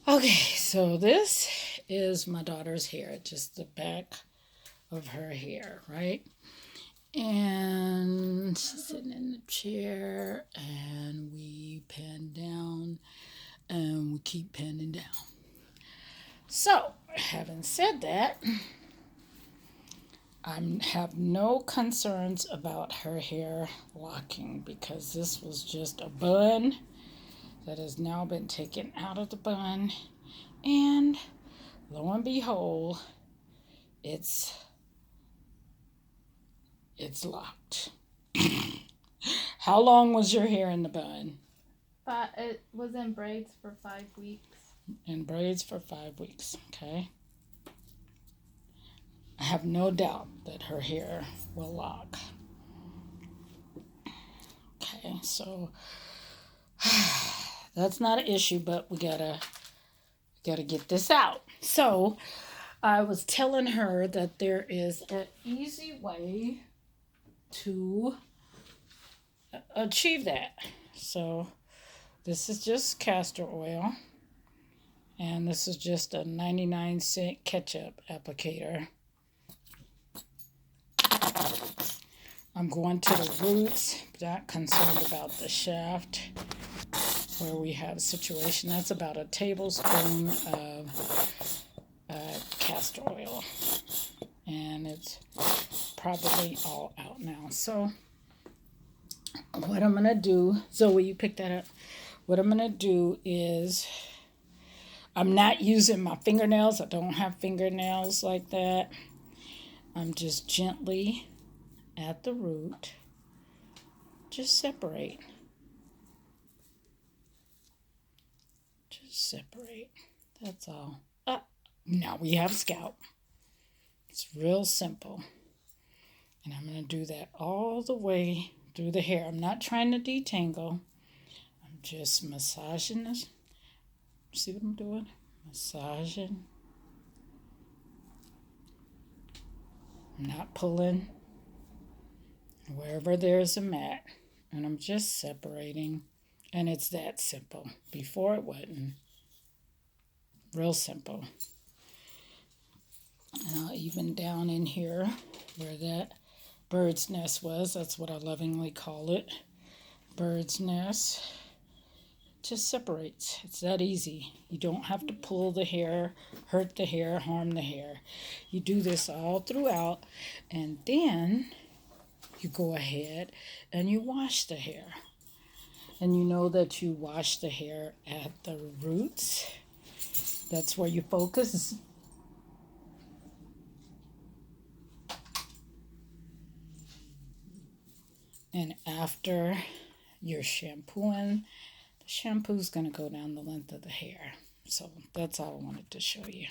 Okay, so this is my daughter's hair, just the back of her hair, right? And she's sitting in the chair, and we pan down, and we keep panning down. So, having said that, I have no concerns about her hair locking because this was just a bun that has now been taken out of the bun, and lo and behold, it's locked. How long was your hair in the bun? It was in braids for 5 weeks. In braids for 5 weeks, okay? I have no doubt that her hair will lock. Okay, so that's not an issue, but we gotta get this out. So I was telling her that there is an easy way to achieve that. So this is just castor oil, and this is just a 99-cent ketchup applicator. I'm going to the roots, not concerned about the shaft where we have a situation. That's about a tablespoon of castor oil, and it's probably all out now. So what I'm gonna do, Zoe, you pick that up. What I'm gonna do is, I'm not using my fingernails. I don't have fingernails like that. I'm just gently at the root, just separate. Just separate. That's all. Now we have scalp. It's real simple. And I'm going to do that all the way through the hair. I'm not trying to detangle. I'm just massaging this. See what I'm doing? Massaging. I'm not pulling. Wherever there's a mat. And I'm just separating. And it's that simple. Before it wasn't. Real simple. And I'll even down in here where that bird's nest was. That's what I lovingly call it. Bird's nest. Just separates. It's that easy. You don't have to pull the hair, hurt the hair, harm the hair. You do this all throughout, and then you go ahead and you wash the hair. And you know that you wash the hair at the roots. That's where you focus. And after you're shampooing, the shampoo's going to go down the length of the hair. So that's all I wanted to show you.